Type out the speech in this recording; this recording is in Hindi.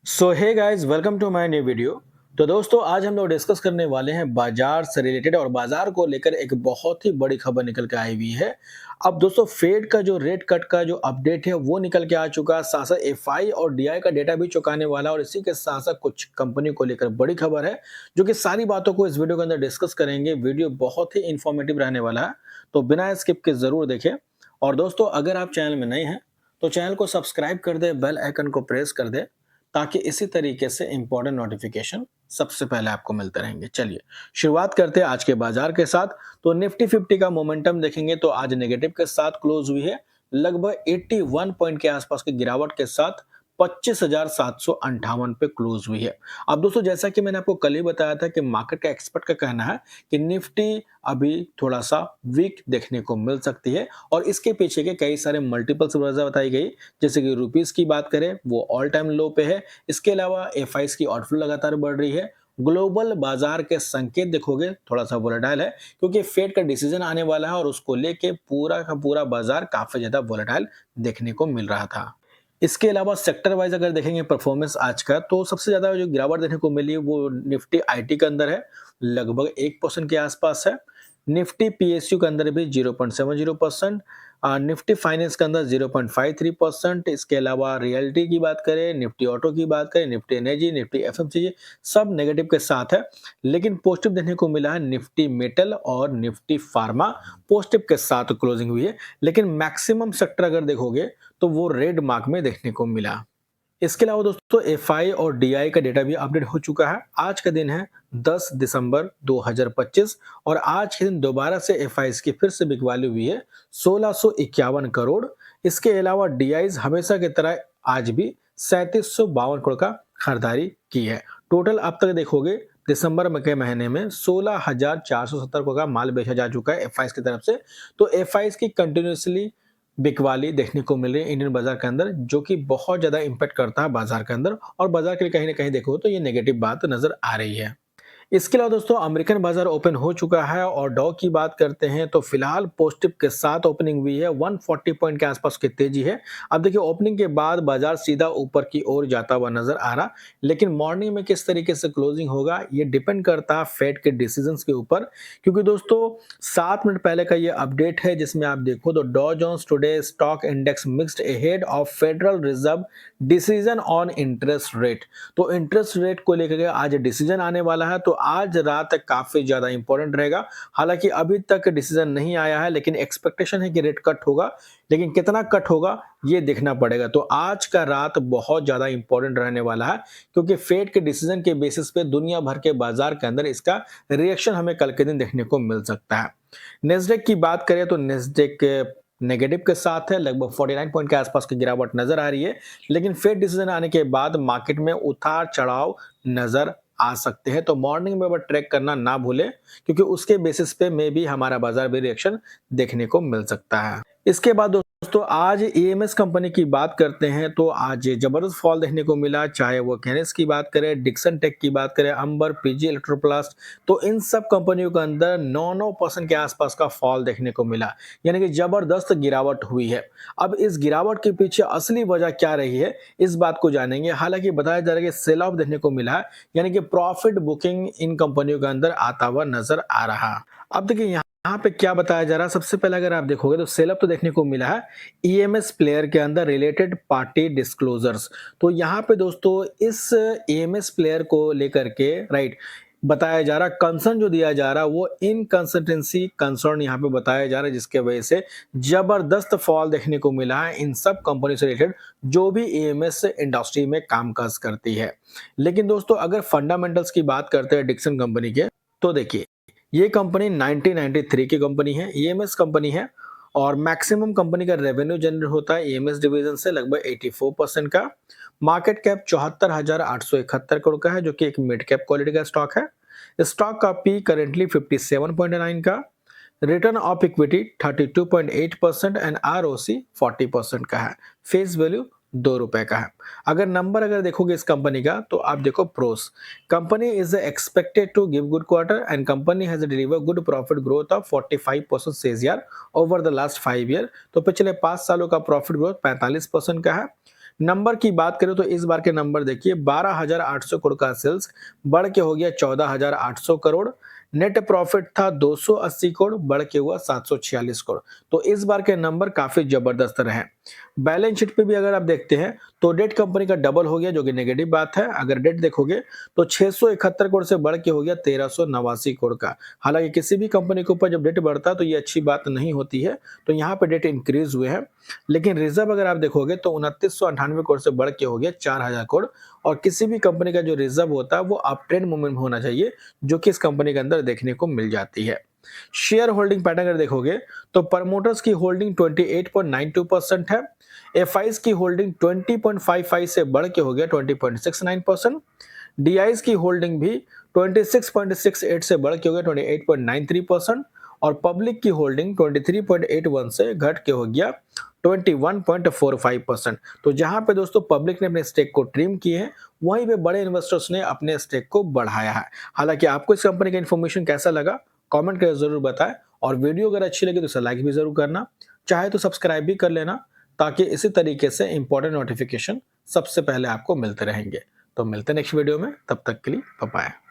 So hey guys, welcome to my new video. तो दोस्तों, आज हम लोग डिस्कस करने वाले हैं बाजार से रिलेटेड और बाजार को लेकर एक बहुत ही बड़ी खबर निकल के आई हुई है। अब दोस्तों, फेड का जो रेट कट का जो अपडेट है वो निकल के आ चुका है। साथ साथ एफआई और डीआई का डेटा भी चुकाने वाला और इसी के साथ साथ कुछ कंपनी को लेकर बड़ी खबर है, जो कि सारी बातों को इस वीडियो के अंदर डिस्कस करेंगे। वीडियो बहुत ही इंफॉर्मेटिव रहने वाला है, तो बिना स्किप के जरूर देखें। और दोस्तों, अगर आप चैनल में नए हैं तो चैनल को सब्सक्राइब कर दे, बेल आइकन को प्रेस कर दे, ताकि इसी तरीके से इंपॉर्टेंट नोटिफिकेशन सबसे पहले आपको मिलते रहेंगे। चलिए शुरुआत करते हैं आज के बाजार के साथ। तो निफ्टी 50 का मोमेंटम देखेंगे तो आज नेगेटिव के साथ क्लोज हुई है। लगभग 81 पॉइंट के आसपास की गिरावट के साथ 25,758 पे क्लोज हुई है। अब दोस्तों, जैसा कि मैंने आपको कल ही बताया था कि मार्केट का एक्सपर्ट का कहना है कि निफ्टी अभी थोड़ा सा वीक देखने को मिल सकती है और इसके पीछे के कई सारे मल्टीपल्स वजह बताई गई। जैसे कि रुपीस की बात करें, वो ऑल टाइम लो पे है। इसके अलावा एफआईस की आउटफ्लो लगातार बढ़ रही है। ग्लोबल बाजार के संकेत देखोगे थोड़ा सा वोलेटाइल है, क्योंकि फेड का डिसीजन आने वाला है और उसको लेके पूरा का पूरा बाजार काफी ज्यादा वोलेटाइल देखने को मिल रहा था। इसके अलावा सेक्टर वाइज अगर देखेंगे परफॉर्मेंस आज का, तो सबसे ज्यादा जो गिरावट देखने को मिली वो निफ्टी आईटी के अंदर है, लगभग 1% के आसपास है। निफ्टी पीएसयू के अंदर भी 0.70%, निफ्टी फाइनेंस के अंदर 0.53%। इसके अलावा रियल्टी की बात करें, निफ्टी ऑटो की बात करें, निफ्टी एनर्जी, निफ्टी एफएमसीजी, सब नेगेटिव के साथ है। लेकिन पॉजिटिव देखने को मिला है निफ्टी मेटल और निफ्टी फार्मा, पॉजिटिव के साथ क्लोजिंग हुई है। लेकिन मैक्सिमम सेक्टर अगर देखोगे तो वो रेड मार्क में देखने को मिला। इसके अलावा दोस्तों, एफआई और डीआई का डेटा भी अपडेट हो चुका है। आज का दिन है 10 दिसंबर 2025 और आज के दिन दोबारा से एफआई की फिर से बिक वैल्यू हुई है 1651 करोड़। इसके अलावा डीआई हमेशा की तरह आज भी 3752 करोड़ का खरीदारी की है। टोटल अब तक देखोगे दिसंबर के महीने में 16,470 करोड़ का माल बेचा जा चुका है एफआई की तरफ से। तो एफआई की कंटिन्यूसली बिकवाली देखने को मिल रही है इंडियन बाजार के अंदर, जो कि बहुत ज्यादा इंपैक्ट करता है बाजार के अंदर और बाजार के लिए कहीं ना कहीं देखो तो ये नेगेटिव बात नजर आ रही है। इसके अलावा दोस्तों, अमेरिकन बाजार ओपन हो चुका है और डॉ की बात करते हैं तो फिलहाल पॉजिटिव के साथ ओपनिंग हुई है। 140 पॉइंट के आसपास की तेजी है। अब देखिए, ओपनिंग के बाद बाजार सीधा ऊपर की ओर जाता हुआ नजर आ रहा, लेकिन मॉर्निंग में किस तरीके से क्लोजिंग होगा ये डिपेंड करता है फेड के डिसीजंस के ऊपर। क्योंकि दोस्तों, 7 मिनट पहले का ये अपडेट है जिसमें आप देखो तो Dow Jones today stock index mixed ahead of federal reserve decision on interest rate. तो इंटरेस्ट रेट को लेकर के आज डिसीजन आने वाला है, तो आज रात काफी ज्यादा इंपॉर्टेंट रहेगा। हालांकि अभी तक डिसीजन नहीं आया है, लेकिन एक्सपेक्टेशन है कि रेट कट होगा, लेकिन कितना कट होगा ये देखना पड़ेगा। तो आज का रात बहुत ज्यादा इंपॉर्टेंट रहने वाला है, क्योंकि फेड के डिसीजन के बेसिस पे दुनिया भर के बाजार के अंदर इसका रिएक्शन हमें कल के दिन देखने को मिल सकता है। नेस्डेक की बात करें तो नेस्डेक नेगेटिव के साथ है, लगभग 49 पॉइंट के आसपास की गिरावट नजर आ रही है। लेकिन फेड डिसीजन आने के बाद मार्केट में उतार चढ़ाव नजर आ सकते हैं, तो मॉर्निंग में ट्रैक करना ना भूलें, क्योंकि उसके बेसिस पे में भी हमारा बाजार भी रिएक्शन देखने को मिल सकता है। इसके बाद दोस्तों, आज ईएमएस कंपनी की बात करते हैं तो आज जबरदस्त फॉल देखने को मिला। चाहे वो कैनेस की बात करें, डिक्सन टेक की बात करें, अंबर, पीजी इलेक्ट्रोप्लास्ट, तो इन सब कंपनियों के अंदर 9% के आसपास का फॉल देखने को मिला, यानी कि जबरदस्त गिरावट हुई है। अब इस गिरावट के पीछे असली वजह क्या रही है, इस बात को जानेंगे। हालांकि बताया जा रहा है कि सेल ऑफ देखने को मिला है, यानी कि प्रॉफिट बुकिंग इन कंपनियों के अंदर आता हुआ नजर आ रहा। अब देखिए यहाँ पे क्या बताया जा रहा है। सबसे पहले अगर आप देखोगे तो सेल अप तो देखने को मिला है ईएमएस प्लेयर के अंदर रिलेटेड पार्टी डिस्क्लोजर्स। तो यहाँ पे दोस्तों, इस ईएमएस प्लेयर को लेकर के राइट बताया जा रहा, कंसर्न जो दिया जा रहा वो इनकंसिस्टेंसी कंसर्न यहाँ पे बताया जा रहा है, जिसके वजह से जबरदस्त फॉल देखने को मिला है इन सब कंपनी से रिलेटेड जो भी ईएमएस इंडस्ट्री में कामकाज करती है। लेकिन दोस्तों, अगर फंडामेंटल्स की बात करते हैं डिक्सन कंपनी के, तो देखिए ये कंपनी 1993 की कंपनी है, ईएमएस कंपनी है, और मैक्सिमम कंपनी का रेवेन्यू जनरेट होता है ईएमएस डिवीजन से लगभग 84% का। मार्केट कैप 74,871 करोड़ का है, जो कि एक मिड कैप क्वालिटी का स्टॉक है। स्टॉक का पी करेंटली 57.9 का, return of equity 32.8% and ROC 40% का है। फेस वैल्यू ₹2 का है। अगर देखोगे इस कंपनी का, तो आप देखो pros, company is expected to give good quarter and company has deliver good profit growth of 45% CAGR over the last 5 year. तो पिछले 5 सालों का प्रॉफिट ग्रोथ 45% का है। नंबर की बात करें तो इस बार के नंबर देखिए 12,800 करोड़ का सेल्स बढ़ के हो गया 14,800 करोड़। नेट प्रॉफिट था 280 करोड़ बढ़ के हुआ 746 करोड़। तो इस बार के नंबर काफी जबरदस्त रहे। बैलेंस शीट पे भी अगर आप देखते हैं तो डेट कंपनी का डबल हो गया, जो कि नेगेटिव बात है। अगर डेट देखोगे तो 671 करोड़ से बढ़ के हो गया 1389 करोड़ का। हालांकि किसी भी कंपनी के ऊपर जब डेट बढ़ता है तो ये अच्छी बात नहीं होती है, तो यहाँ पे डेट इंक्रीज हुए हैं। लेकिन रिजर्व अगर आप देखोगे तो 2998 करोड़ से बढ़ के हो गया 4000 करोड़। और किसी भी कंपनी का जो रिजर्व होता है वो अप ट्रेंड मूवमेंट में होना चाहिए, जो कि इस कंपनी के अंदर देखने को मिल जाती है। शेयर होल्डिंग पैटर्न अगर देखोगे तो प्रमोटर्स की होल्डिंग 28.92% है। एफआईज की होल्डिंग 20.55 से बढ़ के हो गया 20.69%। डीआईज की होल्डिंग भी 26.68 से बढ़ के हो गया 28.93%। और पब्लिक की होल्डिंग 23.81 से घट के हो गया 21.45%। तो जहां पे दोस्तों पब्लिक ने अपने स्टेक को ट्रिम किए हैं, वहीं पे बड़े इन्वेस्टर्स ने अपने स्टेक को बढ़ाया है। हालांकि आपको इस कंपनी का इन्फॉर्मेशन कैसा लगा कमेंट करके जरूर बताएं, और वीडियो अगर अच्छी लगी तो इसे लाइक भी जरूर करना, चाहे तो सब्सक्राइब भी कर लेना, ताकि इसी तरीके से इंपॉर्टेंट नोटिफिकेशन सबसे पहले आपको मिलते रहेंगे। तो मिलते हैं नेक्स्ट वीडियो में, तब तक के लिए बाय बाय।